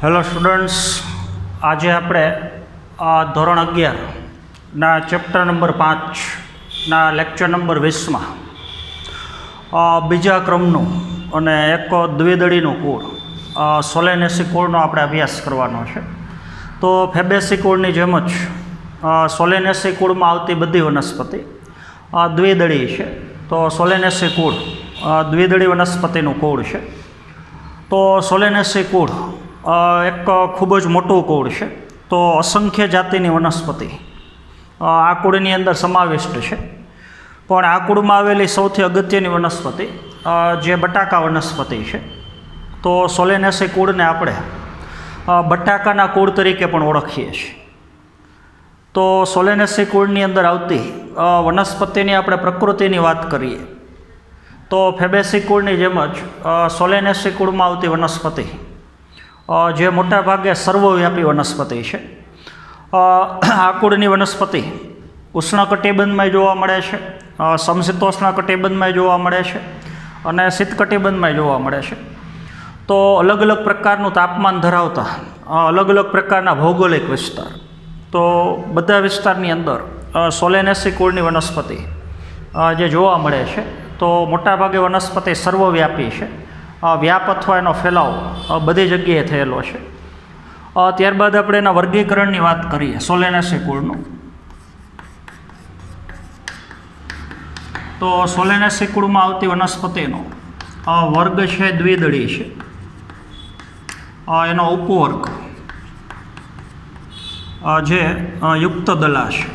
Hello students, આજે આપણે ધોરણ 11 ના ચેપ્ટર નંબર 5 ના લેક્ચર નંબર 20માં બીજા ક્રમનું અને એક દ્વિદળીનું કુળ સોલેનેસી કુળનો આપણે અભ્યાસ કરવાનો છે. તો ફેબેસી કુળની જેમ જ સોલેનેસી કુળમાં આવતી બધી વનસ્પતિ દ્વિદળી છે. તો સોલેનેસી કુળ દ્વિદળી વનસ્પતિનું કુળ છે. તો સોલેનેસી કુળ એક ખૂબ જ મોટું કુળ છે. તો અસંખ્ય જાતિની વનસ્પતિ આ કુળની અંદર સમાવિષ્ટ છે. પણ આ કુળમાં આવેલી સૌથી અગત્યની વનસ્પતિ જે બટાકા વનસ્પતિ છે. તો સોલેનેસી કુળને આપણે બટાકાના કુળ તરીકે પણ ઓળખીએ છીએ. તો સોલેનેસી કુળની અંદર આવતી વનસ્પતિની આપણે પ્રકૃતિની વાત કરીએ તો ફેબેસી કુળની જેમ જ સોલેનેસી કુળમાં આવતી વનસ્પતિ જે મોટા ભાગે સર્વવ્યાપી વનસ્પતિ છે. આ કુળની વનસ્પતિ ઉષ્ણકટિબંધમાં જોવા મળે છે, સમશીતોષ્ણ કટિબંધમાં જોવા મળે છે અને શીતકટિબંધમાં જોવા મળે છે. તો અલગ અલગ પ્રકારનું તાપમાન ધરાવતા અલગ અલગ પ્રકારના ભૌગોલિક વિસ્તાર, તો બધા વિસ્તારની અંદર સોલેનેસી કુળની વનસ્પતિ જે જોવા મળે છે. તો મોટાભાગે વનસ્પતિ સર્વવ્યાપી છે. વ્યાપ અથવા એનો ફેલાવો બધી જગ્યાએ થયેલો છે. ત્યારબાદ આપણે એના વર્ગીકરણની વાત કરીએ સોલેનેસી કુળનું. તો સોલેનેસી કુળમાં આવતી વનસ્પતિનો વર્ગ છે દ્વિદળી છે. એનો ઉપવર્ગ જે યુક્ત દલા છે.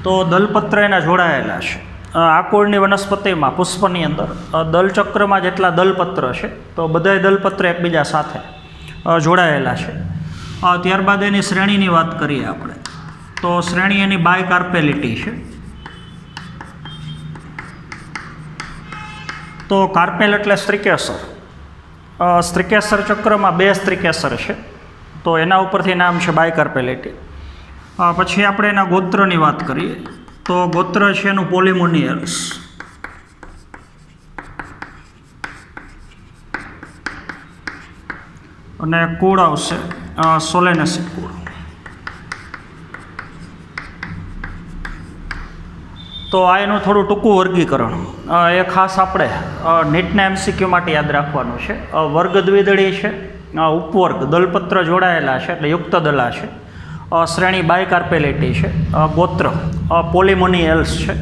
તો દલપત્ર એના જોડાયેલા છે. આ કુળની વનસ્પતિમાં પુષ્પની અંદર દલચક્રમાં જેટલા દલપત્ર છે તો બધાય દલપત્ર એકબીજા સાથે જોડાયેલા છે. ત્યારબાદ એની શ્રેણીની વાત કરીએ આપણે તો શ્રેણી એની બાયકાર્પેલિટી છે. તો કાર્પેલ એટલે સ્ત્રીકેસર. સ્ત્રીકેસર ચક્રમાં 2 સ્ત્રીકેસર છે તો એના ઉપરથી નામ છે બાયકાર્પેલિટી. પછી આપણે એના ગોત્રની વાત કરીએ તો ગોત્ર છે એનું પોલિમોનિયલ્સ. અને કુળ આવશે સોલેનેસી કુળ. તો આ એનું થોડું ટૂંકું વર્ગીકરણ એ ખાસ આપણે નીટના MCQ માટે યાદ રાખવાનું છે. વર્ગ દ્વિદળી છે, ઉપવર્ગ દલપત્ર જોડાયેલા છે એટલે યુક્ત દલા છે, શ્રેણી બાયકાર્પેલિટી છે, ગોત્ર પોલિમોનિયલ્સ છે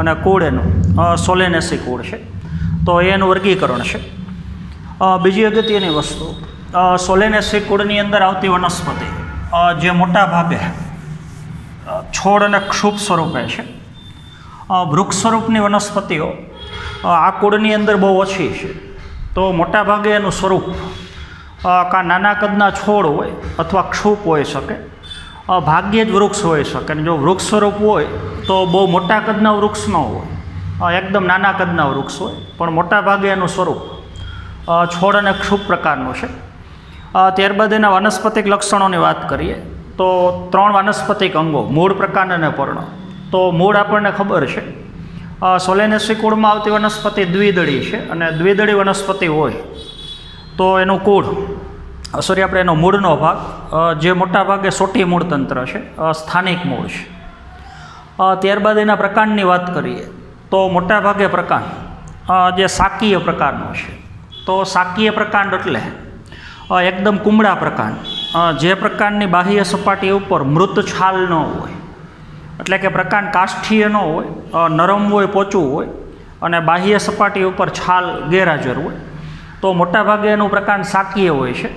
અને કુળ એનું સોલેનેસી કુળ છે. તો એનું વર્ગીકરણ છે. બીજી અગત્યની વસ્તુ, સોલેનેસી કુળની અંદર આવતી વનસ્પતિ જે મોટા ભાગે છોડ અને ક્ષુપ સ્વરૂપે છે. વૃક્ષ સ્વરૂપની વનસ્પતિઓ આ કુળની અંદર બહુ ઓછી છે. તો મોટા ભાગે એનું સ્વરૂપ કાં નાના કદના છોડ હોય અથવા ક્ષુપ હોઈ શકે, ભાગ્યે જ વૃક્ષ હોઈ શકે. અને જો વૃક્ષ સ્વરૂપ હોય તો બહુ મોટા કદના વૃક્ષ ન હોય, એકદમ નાના કદના વૃક્ષ હોય, પણ મોટા ભાગે એનું સ્વરૂપ છોડ અને ક્ષુપ પ્રકારનું છે. ત્યારબાદ એના વાનસ્પતિક લક્ષણોની વાત કરીએ તો 3 વાનસ્પતિક અંગો, મૂળ, પ્રકાંડ અને પર્ણ. તો મૂળ આપણને ખબર છે સોલેનેસી કુળમાં આવતી વનસ્પતિ દ્વિદળી છે અને દ્વિદળી વનસ્પતિ હોય તો એનું કુળ આપણે એનો મૂળનો ભાગ જે મોટા ભાગે સોટી મૂળ તંત્ર છે, સ્થાનિક મૂળ છે. ત્યારબાદ એના પ્રકાંડની વાત કરીએ તો મોટા ભાગે પ્રકાંડ જે શાકીય પ્રકારનો છે. તો શાકીય પ્રકાંડ એટલે એકદમ કુમળા પ્રકાંડ, જે પ્રકારની બાહ્ય સપાટી ઉપર મૃત છાલ ન હોય, એટલે કે પ્રકાંડ કાષ્ઠીય ન હોય, નરમ હોય, પોચું હોય અને બાહ્ય સપાટી ઉપર છાલ ગેરહાજર હોય. તો મોટાભાગે એનું પ્રકાંડ શાકીય હોય છે.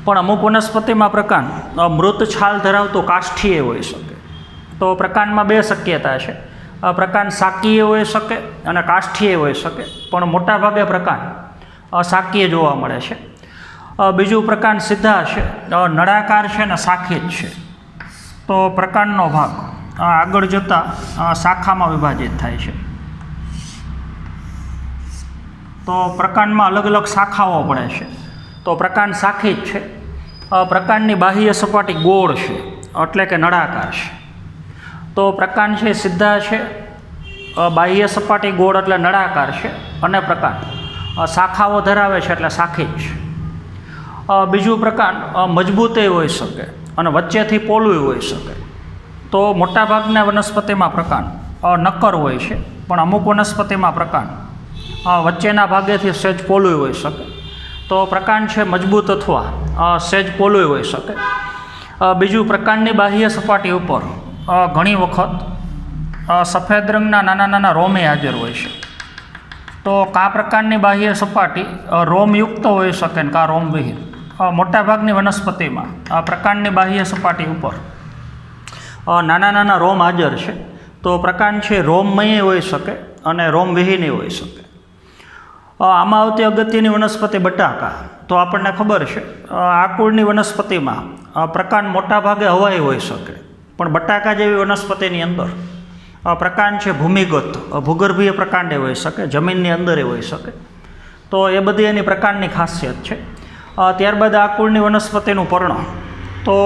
પણ અમુક વનસ્પતિમાં પ્રકાંડ મૃત છાલ ધરાવતો કાષ્ઠીય હોઈ શકે. તો પ્રકાંડમાં 2 શક્યતા છે. પ્રકાંડ શાકીય હોઈ શકે અને કાષ્ઠીય હોઈ શકે, પણ મોટાભાગે પ્રકાંડ શાકીય જોવા મળે છે. બીજું પ્રકાંડ સીધા છે, નળાકાર છે અને શાખિત છે. તો પ્રકાંડનો ભાગ આગળ જતાં શાખામાં વિભાજિત થાય છે. તો પ્રકાંડમાં અલગ અલગ શાખાઓ પડે છે. તો પ્રકાંડ શાખિત છે. પ્રકાંડની બાહ્ય સપાટી ગોળ છે એટલે કે નળાકાર છે. તો પ્રકાંડ છે સીધા છે, બાહ્ય સપાટી ગોળ એટલે નળાકાર છે અને પ્રકાંડ શાખાઓ ધરાવે છે એટલે શાખિત છે. બીજું પ્રકાંડ મજબૂતે હોઈ શકે અને વચ્ચેથી પોલું હોઈ શકે. તો મોટાભાગના વનસ્પતિમાં પ્રકાંડ નક્કર હોય છે, પણ અમુક વનસ્પતિમાં પ્રકાંડ વચ્ચેના ભાગેથી સહેજ પોલું હોઈ શકે. તો પ્રકાંડ છે મજબૂત અથવા સહેજ પોલું હોઈ શકે. બીજું, પ્રકાંડની બાહ્ય સપાટી ઉપર ઘણી વખત સફેદ રંગના નાના નાના રોમે હાજર હોય છે. તો કા પ્રકારની બાહ્ય સપાટી રોમયુક્ત હોઈ શકે ને કા રોમવિહીન. મોટાભાગની વનસ્પતિમાં પ્રકાંડની બાહ્ય સપાટી ઉપર નાના નાના રોમ હાજર છે. તો પ્રકાંડ છે રોમમય હોઈ શકે અને રોમવિહીન હોઈ શકે. આમાં આવતી અગત્યની વનસ્પતિ બટાકા. તો આપણને ખબર છે આ કુળની વનસ્પતિમાં પ્રકાંડ મોટાભાગે હવાઈ હોઈ શકે, પણ બટાકા જેવી વનસ્પતિની અંદર પ્રકાંડ છે ભૂમિગત ભૂગર્ભીય પ્રકાંડે હોઈ શકે, જમીનની અંદરે હોઈ શકે. તો એ બધી એની પ્રકાંડની ખાસિયત છે. ત્યારબાદ આ કુળની વનસ્પતિનું પર્ણ. તો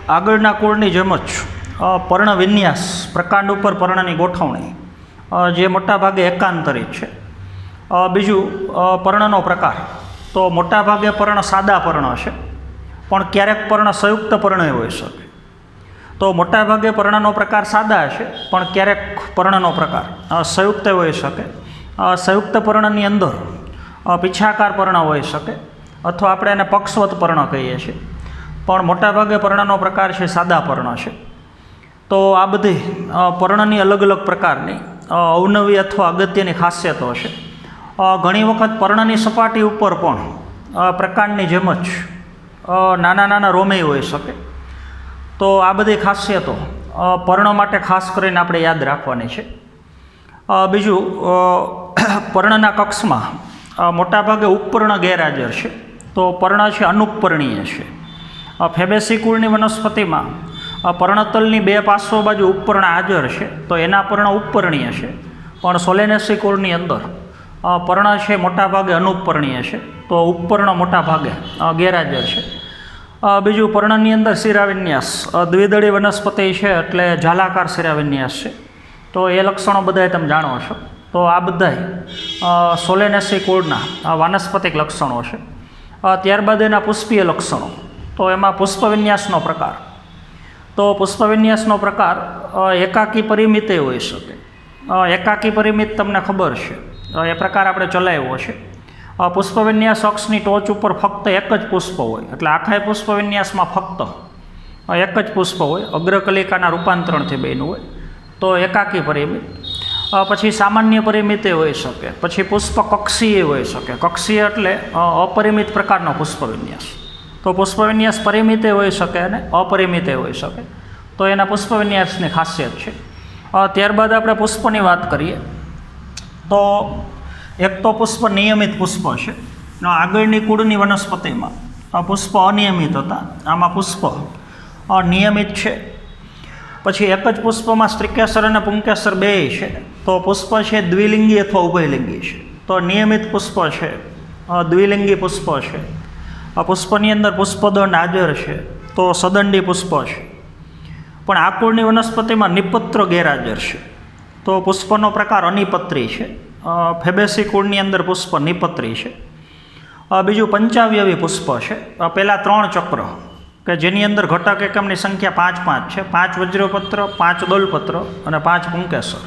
આગળના કુળની જેમ જ પર્ણ વિન્યાસ, પ્રકાંડ ઉપર પર્ણની ગોઠવણી જે મોટાભાગે એકાંતરિત છે. બીજું, પર્ણનો પ્રકાર. તો મોટાભાગે પર્ણ સાદા પર્ણ છે, પણ ક્યારેક પર્ણ સંયુક્ત પર્ણ હોઈ શકે. તો મોટાભાગે પર્ણનો પ્રકાર સાદા છે, પણ ક્યારેક પર્ણનો પ્રકાર સંયુક્ત હોઈ શકે. સંયુક્ત પર્ણની અંદર પીછાકાર પર્ણ હોઈ શકે, અથવા આપણે એને પક્ષવત પર્ણ કહીએ છીએ, પણ મોટાભાગે પર્ણનો પ્રકાર છે સાદા પર્ણ છે. તો આ બધી પર્ણની અલગ અલગ પ્રકારની અવનવી અથવા અગત્યની ખાસિયતો છે. ઘણી વખત પર્ણની સપાટી ઉપર પણ પ્રકાંડની જેમ જ નાના નાના રોમેય હોઈ શકે. તો આ બધી ખાસિયતો પર્ણ માટે ખાસ કરીને આપણે યાદ રાખવાની છે. બીજું, પર્ણના કક્ષમાં મોટાભાગે ઉપપર્ણ ગેરહાજર છે. તો પર્ણ છે અનુપપર્ણીય છે. ફેબેસી કુળની વનસ્પતિમાં પર્ણતલની બે પાર્શ્વ બાજુ ઉપપર્ણ હાજર છે, તો એના પર્ણ ઉપપર્ણીય છે. પણ સોલેનેસી કુળની અંદર પર્ણ છે મોટાભાગે અનુપપર્ણીય છે, તો ઉપપર્ણ મોટાભાગે ગેરહાજર છે. બીજું, પર્ણની અંદર શિરાવિન્યાસ દ્વિદળી વનસ્પતિ છે, એટલે ઝાલાકાર શિરાવિન્યાસ છે. તો એ લક્ષણો બધાય તમે જાણો છો. તો આ બધાય સોલેનેસી કુળના વાનસ્પતિક લક્ષણો છે. ત્યારબાદ એના પુષ્પીય લક્ષણો. તો એમાં પુષ્પવિન્યાસનો પ્રકાર. તો પુષ્પવિન્યાસનો પ્રકાર એકાકી પરિમિતે હોઈ શકે. એકાકી પરિમિત તમને ખબર છે, એ પ્રકાર આપણે ચલાવ્યો છે. પુષ્પવિન્યાસ અક્ષની ટોચ ઉપર ફક્ત એક જ પુષ્પ હોય, એટલે આખા પુષ્પવિન્યાસમાં ફક્ત એક જ પુષ્પ હોય, અગ્રકલિકાના રૂપાંતરણથી બન્યું હોય, તો એકાકી પરિમિત. પછી સામાન્ય પરિમિતે હોઈ શકે. પછી પુષ્પ કક્ષીય હોઈ શકે. કક્ષીય એટલે અપરિમિત પ્રકારનો પુષ્પવિન્યાસ. તો પુષ્પવિન્યાસ પરિમિતે હોઈ શકે અને અપરિમિતે હોઈ શકે. તો એના પુષ્પવિન્યાસની ખાસિયત છે. ત્યારબાદ આપણે પુષ્પની વાત કરીએ તો એક તો પુષ્પ નિયમિત પુષ્પ છે. આગળની કુળની વનસ્પતિમાં પુષ્પ અનિયમિત હતા, આમાં પુષ્પ નિયમિત છે. પછી એક જ પુષ્પમાં સ્ત્રીકેસર અને પુંકેસર બેય છે. તો પુષ્પ છે દ્વિલિંગી અથવા ઉભયલિંગી છે. તો નિયમિત પુષ્પ છે, દ્વિલિંગી પુષ્પ છે. પુષ્પની અંદર પુષ્પદંડ હાજર છે, તો સદંડી પુષ્પ છે. પણ આ કુળની વનસ્પતિમાં નિપત્ર ગેરહાજર છે. તો પુષ્પનો પ્રકાર અનિપત્રી છે. ફેબેસી કુળની અંદર પુષ્પ નિપત્રી છે. બીજું, પંચાવયવી પુષ્પ છે. પહેલાં 3 ચક્ર કે જેની અંદર ઘટક એકમની સંખ્યા 5 છે. 5 વજ્રપત્ર, 5 દોલપત્ર અને 5 પુંકેસર.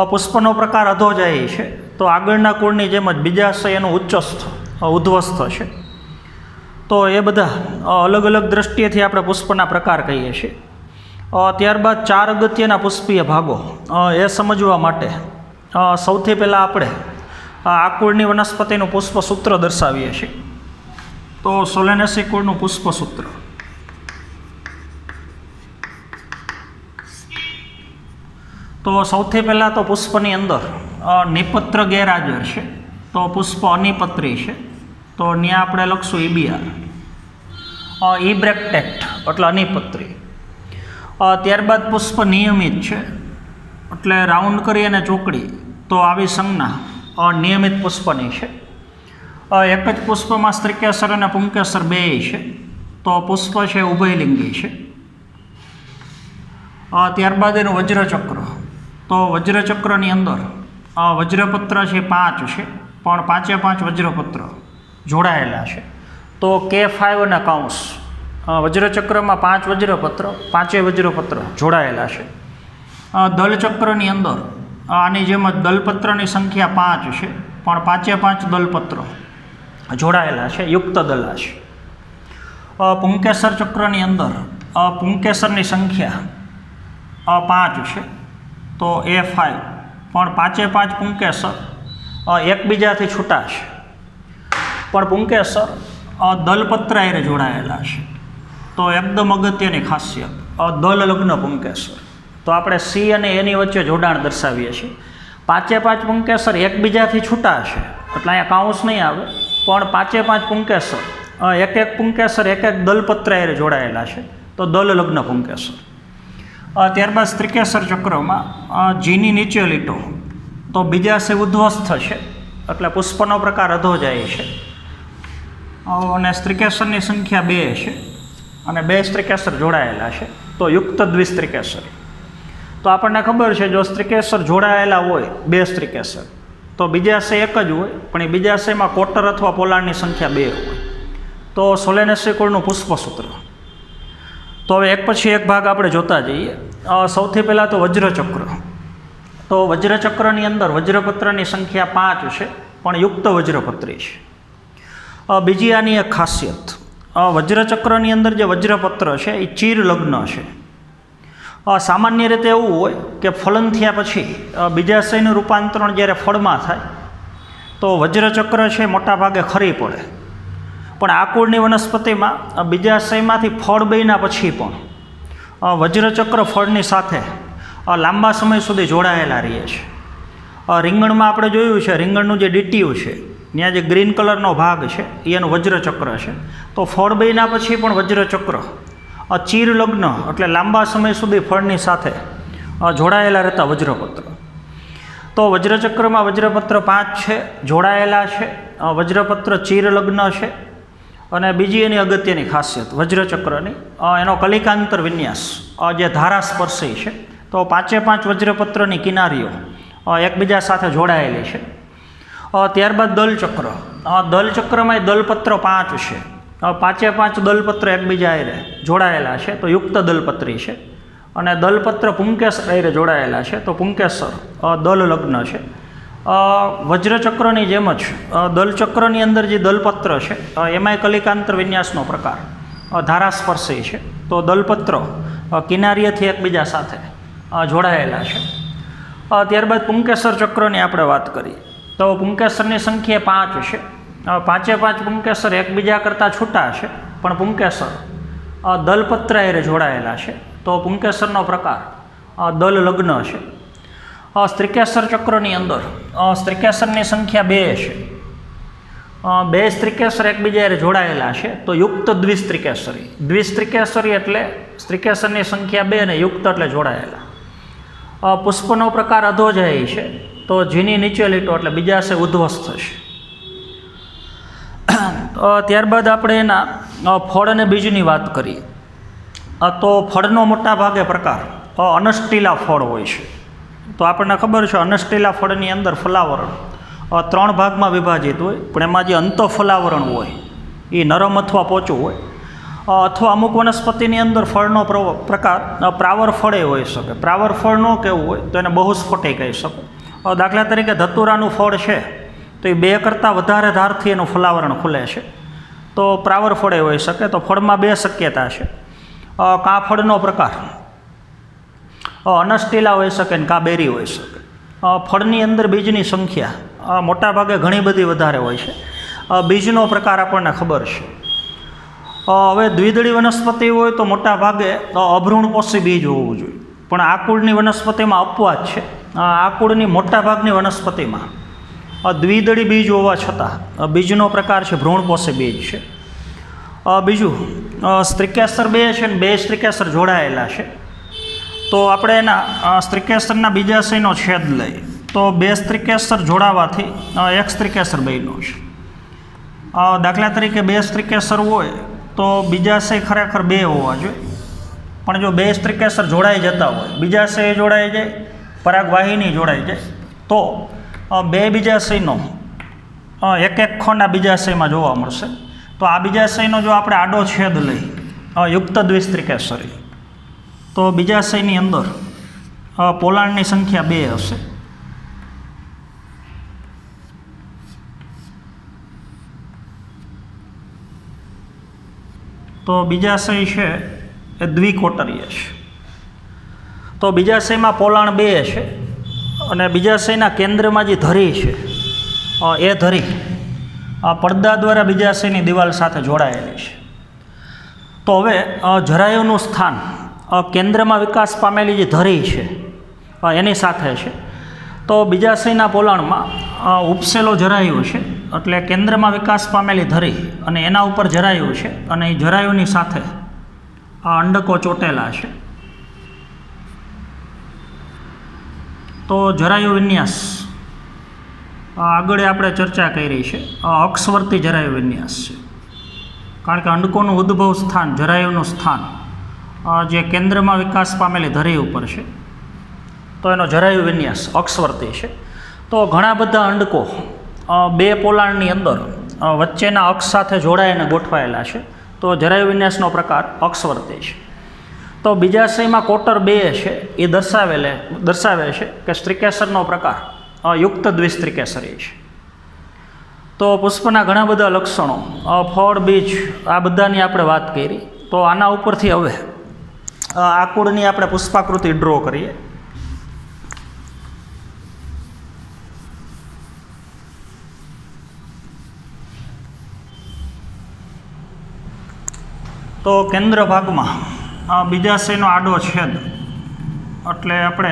પુષ્પનો પ્રકાર અધોજાયી છે. તો આગળના કુળની જેમ જ બીજાશય એનું ઉચ્ચસ્થ ઉધ્વસ્થ છે. તો એ બધા અલગ અલગ દ્રષ્ટિએથી આપણે પુષ્પના પ્રકાર કહીએ છીએ. ત્યારબાદ 4 અગત્યના પુષ્પીય ભાગો એ સમજવા માટે સૌથી પહેલાં આપણે આ કુળની વનસ્પતિનું પુષ્પસૂત્ર દર્શાવીએ છીએ. તો સોલેનેસી કુળનું પુષ્પસૂત્ર. તો સૌથી પહેલાં તો પુષ્પની અંદર નિપત્ર ગેરહાજર છે. તો પુષ્પ અનિપત્રી છે. તો ત્યાં આપણે લખશું ઈબીઆર. ઈબ્રેક્ટેક્ટ એટલે અનિપત્રી. ત્યારબાદ પુષ્પ નિયમિત છે, એટલે રાઉન્ડ કરી અને ચોકડી. તો આવી સંજ્ઞા નિયમિત પુષ્પની છે. એક જ પુષ્પમાં સ્ત્રીકેસર અને પુંકેસર બેય છે. તો પુષ્પ છે ઉભયલિંગી છે. ત્યારબાદ એનું વજ્રચક્ર. તો વજ્રચક્રની અંદર વજ્રપત્ર છે 5 છે, પણ 5 વજ્રપત્ર જોડાયેલા છે. તો K5 અને કૌંસ. વજ્રચક્રમાં 5 વજ્રપત્ર, 5 વજ્રપત્ર જોડાયેલા છે. દલચક્રની અંદર આની જેમ જ દલપત્રની સંખ્યા 5 છે, પણ 5 દલપત્રો જોડાયેલા છે, યુક્ત દલા છે. પુંકેસર ચક્રની અંદર પુંકેસરની સંખ્યા 5 છે, તો A5, પણ 5 પુંકેસર એકબીજાથી છૂટા છે, પણ પુંકેસર દલપત્ર હારે જોડાયેલા છે. તો એકદમ અગત્યની ખાસિયત દલ લગ્ન પુંકેસર. તો આપણે C અને Aની વચ્ચે જોડાણ દર્શાવીએ છીએ. 5 પુંકેસર એકબીજાથી છૂટા છે, એટલે અહીંયા કાઉન્સ નહીં આવે, પણ 5 પુંકેસર એક પુંકેસર એક દલપત્ર હારે જોડાયેલા છે, તો દલ લગ્ન પુંકેસર. ત્યારબાદ સ્ત્રીકેસર ચક્રમાં જીની નીચે લીટો તો બીજાશય ઉદ્ધ્વસ્થ છે, એટલે પુષ્પનો પ્રકાર અધો જાય છે. અને સ્ત્રીકેસરની સંખ્યા 2 છે, અને 2 સ્ત્રીકેસર જોડાયેલા છે, તો યુક્ત દ્વિસ્ત્રીકેસર. તો આપણને ખબર છે જો સ્ત્રીકેસર જોડાયેલા હોય 2 સ્ત્રીકેસર, તો બીજાશય એક જ હોય, પણ એ બીજાશયમાં કોટર અથવા પોલાણની સંખ્યા 2 હોય, તો સોલેનેસી કુળનું પુષ્પસૂત્ર. તો હવે એક પછી એક ભાગ આપણે જોતા જઈએ. સૌથી પહેલાં તો વજ્રચક્ર. તો વજ્રચક્રની અંદર વજ્રપત્રની સંખ્યા 5 છે, પણ યુક્ત વજ્રપત્રી છે. બીજી આની એક ખાસિયત, વજ્રચક્રની અંદર જે વજ્રપત્ર છે એ ચીર લગ્ન છે. સામાન્ય રીતે એવું હોય કે ફલન થયા પછી બીજાશયનું રૂપાંતરણ જ્યારે ફળમાં થાય તો વજ્રચક્ર છે મોટાભાગે ખરી પડે, પણ આ કુળની વનસ્પતિમાં બીજાશયમાંથી ફળ બન્યા પછી પણ વજ્રચક્ર ફળની સાથે લાંબા સમય સુધી જોડાયેલા રહે છે. રીંગણમાં આપણે જોયું છે, રીંગણનું જે ડીટીયું છે ત્યાં જે ગ્રીન કલરનો ભાગ છે એ એનું વજ્રચક્ર છે. તો ફળ બન્યા પછી પણ વજ્રચક્ર ચીર લગ્ન એટલે લાંબા સમય સુધી ફળની સાથે જોડાયેલા રહેતા વજ્રપત્ર. તો વજ્રચક્રમાં વજ્રપત્ર 5 છે, જોડાયેલા છે, વજ્રપત્ર ચીર લગ્ન છે. અને બીજી એની અગત્યની ખાસિયત વજ્રચક્રની એનો કલિકાંતર વિન્યાસ જે ધારાસ્પર્શી છે. તો 5 વજ્રપત્રની કિનારીઓ એકબીજા સાથે જોડાયેલી છે. ત્યારબાદ દલચક્ર. દલચક્રમાં દલપત્ર 5 છે, 5 દલપત્ર એકબીજા હારે જોડાયેલા છે, તો યુક્ત દલપત્રી છે. અને દલપત્ર પુંકેસર હારે જોડાયેલા છે, તો પુંકેસર દલ લગ્ન છે. વજ્રચક્રની જેમ જ દલચક્રની અંદર જે દલપત્ર છે એમાંય કલિકાંતર વિન્યાસનો પ્રકાર ધારાસ્પર્શી છે, તો દલપત્રો કિનારીએથી એકબીજા સાથે જોડાયેલા છે. ત્યારબાદ પુંકેસર ચક્રની આપણે વાત કરીએ તો પુંકેસરની સંખ્યા 5 છે, 5 પુંકેસર એકબીજા કરતાં છૂટા છે, પણ પુંકેસર દલપત્ર હારે જોડાયેલા છે, તો પુંકેસરનો પ્રકાર દલ લગ્ન છે. સ્ત્રીકેસર ચક્રની અંદર સ્ત્રીકેસરની સંખ્યા 2 છે, 2 સ્ત્રીકેસર એકબીજા હારે જોડાયેલા છે, તો યુક્ત દ્વિસ્ત્રીકેસરી. દ્વિસ્ત્રીકેસરી એટલે સ્ત્રીકેસરની સંખ્યા 2 ને યુક્ત એટલે જોડાયેલા. પુષ્પનો પ્રકાર અધો જાય છે, તો જીની નીચે લીટો એટલે બીજાશય ઉદ્ધ્વસ્થ થશે. ત્યારબાદ આપણે એના ફળ અને બીજની વાત કરીએ તો ફળનો મોટા ભાગે પ્રકાર અનષ્ટીલા ફળ હોય છે. તો આપણને ખબર છે અનષ્ટીલા ફળની અંદર ફલાવરણ 3 ભાગમાં વિભાજિત હોય, પણ એમાં જે અંતઃફલાવરણ હોય એ નરમ અથવા પોચું હોય, અથવા અમુક વનસ્પતિની અંદર ફળનો પ્રકાર પ્રાવર ફળે હોઈ શકે. પ્રાવર ફળ ન કેવું હોય તો એને બહુસ્ફટિક કહી શકો. દાખલા તરીકે ધતુરાનું ફળ છે તો એ 2 કરતાં વધારે ધારથી એનું ફલાવરણ ખુલે છે, તો પ્રાવર ફળે હોઈ શકે. તો ફળમાં 2 શક્યતા છે, કાં ફળનો પ્રકાર અનષ્ટીલા હોઈ શકે ને કાં બેરી હોઈ શકે. ફળની અંદર બીજની સંખ્યા મોટાભાગે ઘણી બધી વધારે હોય છે. બીજનો પ્રકાર આપણને ખબર છે. હવે દ્વિદળી વનસ્પતિ હોય તો મોટાભાગે અભ્રૂણપોષી બીજ હોવું જોઈએ, પણ આ કુળની વનસ્પતિમાં અપવાદ છે. આ કુળની મોટાભાગની વનસ્પતિમાં દ્વિદળી બીજ હોવા છતાં બીજનો પ્રકાર છે ભ્રૂણપોષી બીજ છે. બીજું સ્ત્રીકેસર 2 છે ને 2 સ્ત્રીકેસર જોડાયેલા છે, તો આપણે એના સ્ત્રીકેસરના બીજાશયનો છેદ લઈએ તો 2 સ્ત્રીકેસર જોડાવાથી 1 સ્ત્રીકેસર બન્યો છે. દાખલા તરીકે 2 સ્ત્રીકેસર હોય તો બીજાશય ખરેખર 2 હોવા જોઈએ, પણ જો 2 સ્ત્રીકેસર જોડાઈ જતા હોય, બીજાશય જોડાઈ જાય, પરાગવાહિની જોડાઈ જાય, તો 2 બીજાશયનો એક ખંડ આ બીજાશયમાં જોવા મળશે. તો આ બીજાશયનો જો આપણે આડો છેદ લઈ યુક્ત દ્વિસ્ત્રિકેસરી, તો બીજાશયની અંદર પોલાણની સંખ્યા 2 હશે. તો બીજાશય છે એ દ્વિકોટરીય છે. તો બીજાશયમાં પોલાણ 2 છે અને બીજાશયના કેન્દ્રમાં જે ધરી છે એ ધરી પડદા દ્વારા બીજાશયની દિવાલ સાથે જોડાયેલી છે. તો હવે જરાયુનું સ્થાન કેન્દ્રમાં વિકાસ પામેલી જે ધરી છે એની સાથે છે. તો બીજાશયના પોલાણમાં ઉપસેલો જરાયુ છે, એટલે કેન્દ્રમાં વિકાસ પામેલી ધરી અને એના ઉપર જરાયુ છે, અને એ જરાયુની સાથે આ અંડકો ચોટેલા છે. તો જરાયુ વિન્યાસ આગળ આપણે ચર્ચા કરી છે, અક્ષવર્તી જરાયુ વિન્યાસ છે, કારણ કે અંડકોનું ઉદ્ભવ સ્થાન, જરાયુનું સ્થાન જે કેન્દ્રમાં વિકાસ પામેલી ધરી ઉપર છે, તો એનો જરાયુ વિન્યાસ અક્ષવર્તી છે. તો ઘણા બધા અંડકો 2 પોલાણની અંદર વચ્ચેના અક્ષ સાથે જોડાઈને ગોઠવાયેલા છે, તો જરાયુ વિન્યાસનો પ્રકાર અક્ષવર્તી છે. તો બીજાશયમાં કોટર 2 છે એ દર્શાવે છે કે સ્ત્રીકેસરનો પ્રકાર યુક્ત દ્વિસ્ત્રિકેસરી છે. તો પુષ્પના ઘણા બધા લક્ષણો, ફળ, બીજ, આ બધાની આપણે વાત કરી. તો આના ઉપરથી હવે આ કુળની આપણે પુષ્પાકૃતિ ડ્રો કરીએ. તો કેન્દ્ર ભાગમાં બીજાશયનો આડો છેદ, એટલે આપણે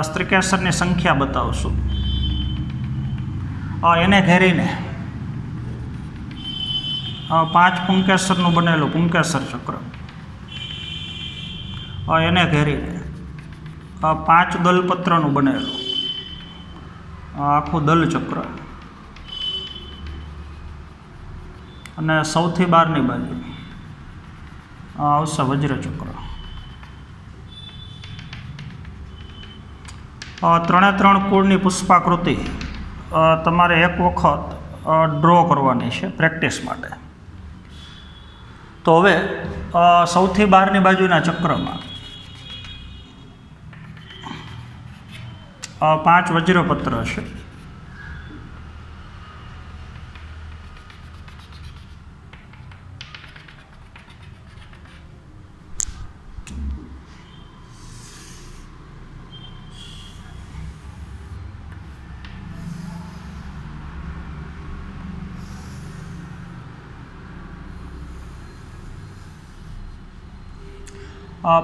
સ્ત્રીકેસરની સંખ્યા બતાવશું. એને ઘેરીને 5 પુંકેસરનું બનેલું પુંકેસર ચક્ર, એને ઘેરીને 5 દલપત્રનું બનેલું આખું દલ ચક્ર, અને સૌથી બહારની બાજુ આવશે વજ્રચક્ર. 3 કુળની પુષ્પાકૃતિ તમારે એક વખત ડ્રો કરવાની છે પ્રેક્ટિસ માટે. તો હવે સૌથી બહારની બાજુના ચક્રમાં 5 વજ્રપત્ર છે.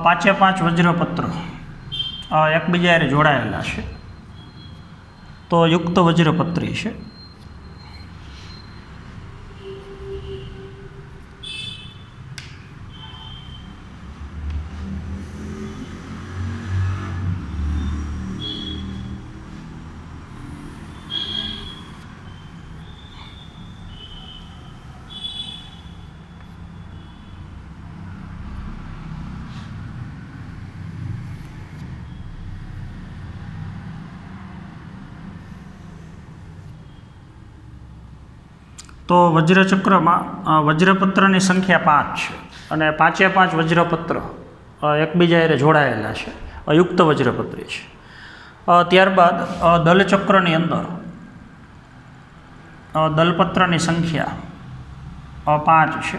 પાંચે 5 વજ્રપત્ર એકબીજા હારે જોડાયેલા છે, તો યુક્ત વજ્રપત્રી છે. તો વજ્રચક્રમાં વજ્રપત્રની સંખ્યા 5 છે, અને 5એ 5 વજ્રપત્ર એકબીજા હારે જોડાયેલા છે, અયુક્ત વજ્રપત્રી છે. ત્યારબાદ દલચક્રની અંદર દલપત્રની સંખ્યા 5 છે.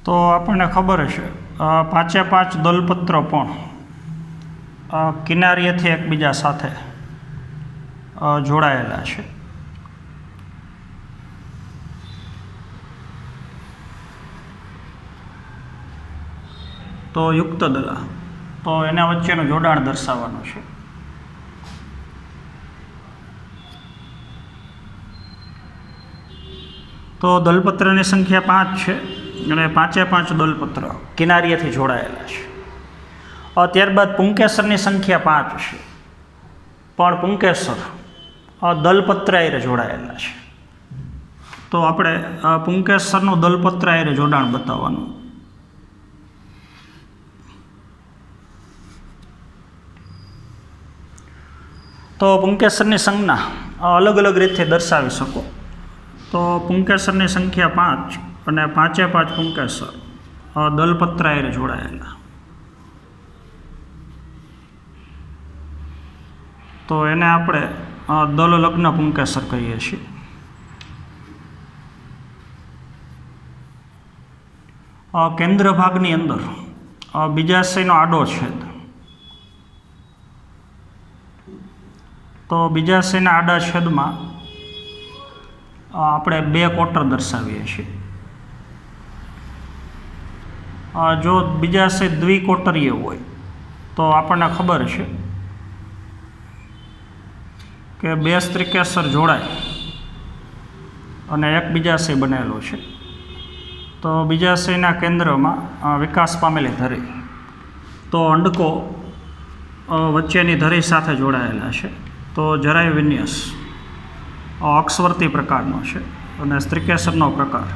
તો આપણને ખબર હશે 5એ 5 દલપત્ર પણ કિનારીએથી એકબીજા સાથે જોડાયેલા છે. તો યુક્ત દલા, તો એના વચ્ચેનું જોડાણ દર્શાવવાનું છે. તો દલપત્રની સંખ્યા 5 છે, અને 5એ 5 દલપત્ર કિનારીએથી જોડાયેલા છે. ત્યારબાદ પુંકેસરની સંખ્યા 5 છે, પણ પુંકેસર દલપત્ર આયરે જોડાયેલા છે. તો આપણે પુંકેસરનું દલપત્ર આયરે જોડાણ બતાવવાનું. તો પુંકેસરની સંજ્ઞા અલગ અલગ રીતે દર્શાવી શકો. તો પુંકેસરની સંખ્યા 5 અને 5 એ 5 પુંકેસર દલપત્ર આયરે જોડાયેલા. તો એને આપણે દલ લગ્ન પુંકેસર કહીએ છીએ. કેન્દ્ર ભાગની અંદર બીજાશયનો આડો છેદ. તો બીજાશયના આડા છેદમાં આપણે 2 કોટર દર્શાવીએ છીએ. જો બીજાશય દ્વિકોટરીય હોય તો આપણને ખબર છે કે 2 સ્ત્રીકેસર જોડાય અને એક બીજાશય બનેલો છે. તો બીજાશયના કેન્દ્રમાં વિકાસ પામેલી ધરી. તો અંડકો વચ્ચેની ધરી સાથે જોડાયેલા છે. તો જરાય વિન્યાસ અક્ષવર્તી પ્રકારનો છે અને સ્ત્રીકેસરનો પ્રકાર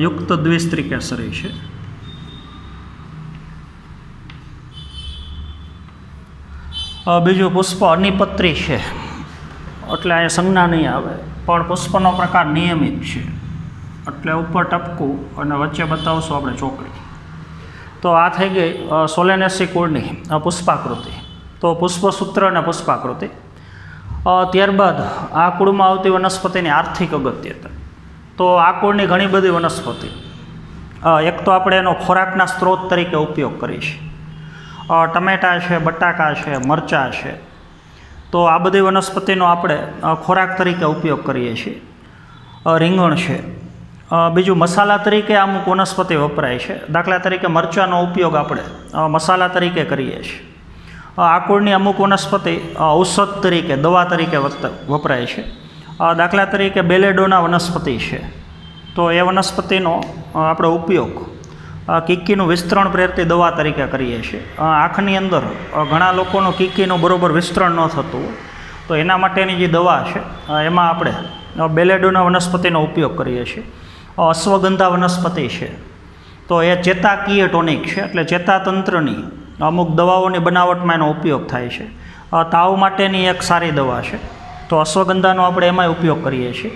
યુક્ત દ્વિસ્ત્રીકેસરી છે. બીજું પુષ્પ અનિપત્રી છે એટલે અહીંયા સંજ્ઞા નહીં આવે, પણ પુષ્પનો પ્રકાર નિયમિત છે એટલે ઉપર ટપકું અને વચ્ચે બતાવશું આપણે ચોકડી. તો આ થઈ ગઈ સોલેનેસી કુળની પુષ્પાકૃતિ. તો પુષ્પસૂત્ર અને પુષ્પાકૃતિ. ત્યારબાદ આ કુળમાં આવતી વનસ્પતિની આર્થિક અગત્યતા. તો આ કુળની ઘણી બધી વનસ્પતિ, એક તો આપણે એનો ખોરાકના સ્ત્રોત તરીકે ઉપયોગ કરીએ છીએ. ટમેટાં છે, બટાકા છે, મરચાં છે. તો આ બધી વનસ્પતિનો આપણે ખોરાક તરીકે ઉપયોગ કરીએ છીએ. રીંગણ છે. બીજું મસાલા તરીકે અમુક વનસ્પતિ વપરાય છે. દાખલા તરીકે મરચાંનો ઉપયોગ આપણે મસાલા તરીકે કરીએ છીએ. આ કુળની અમુક વનસ્પતિ ઔષધ તરીકે, દવા તરીકે વપરાય છે. દાખલા તરીકે બેલેડોના વનસ્પતિ છે. તો એ વનસ્પતિનો આપણે ઉપયોગ કીકીનું વિસ્તરણ પ્રેરતી દવા તરીકે કરીએ છીએ. આંખની અંદર ઘણા લોકોનું કીકીનું બરોબર વિસ્તરણ ન થતું હોય તો એના માટેની જે દવા છે એમાં આપણે બેલેડોના વનસ્પતિનો ઉપયોગ કરીએ છીએ. અશ્વગંધા વનસ્પતિ છે તો એ ચેતાકીય ટોનિક છે, એટલે ચેતાતંત્રની અમુક દવાઓની બનાવટમાં એનો ઉપયોગ થાય છે. તાવ માટેની એક સારી દવા છે તો અશ્વગંધાનો આપણે એમાંય ઉપયોગ કરીએ છીએ.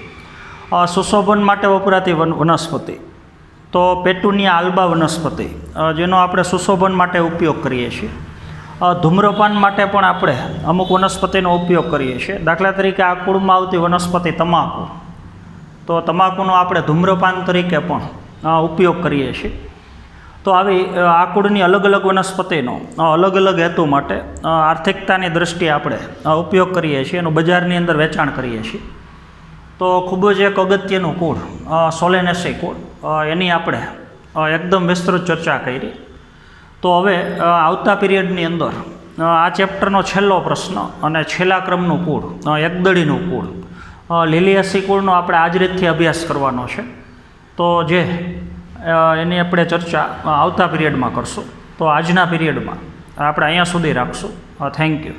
સુશોભન માટે વપરાતી વનસ્પતિ તો પેટુનિયા આલ્બા વનસ્પતિ, જેનો આપણે સુશોભન માટે ઉપયોગ કરીએ છીએ. ધૂમ્રપાન માટે પણ આપણે અમુક વનસ્પતિનો ઉપયોગ કરીએ છીએ. દાખલા તરીકે આ કુળમાં આવતી વનસ્પતિ તમાકુ. તો તમાકુનો આપણે ધૂમ્રપાન તરીકે પણ ઉપયોગ કરીએ છીએ. તો આવી આ કુળની અલગ અલગ વનસ્પતિનો અલગ અલગ હેતુ માટે આર્થિકતાની દ્રષ્ટિએ આપણે ઉપયોગ કરીએ છીએ, એનું બજારની અંદર વેચાણ કરીએ છીએ. તો ખૂબ જ એક અગત્યનું કુળ સોલેનેસી કુળ, એની આપણે એકદમ વિસ્તૃત ચર્ચા કરી. તો હવે આવતા પીરિયડની અંદર આ ચેપ્ટરનો છેલ્લો પ્રશ્ન અને છેલ્લા ક્રમનું કુળ, એકદળીનું કુળ લીલિયાસી કુળનો આપણે આ જ રીતથી અભ્યાસ કરવાનો છે. તો જે એની આપણે ચર્ચા આવતા પીરિયડમાં કરશું. તો આજના પીરિયડમાં આપણે અહીંયા સુધી રાખશું. Thank you.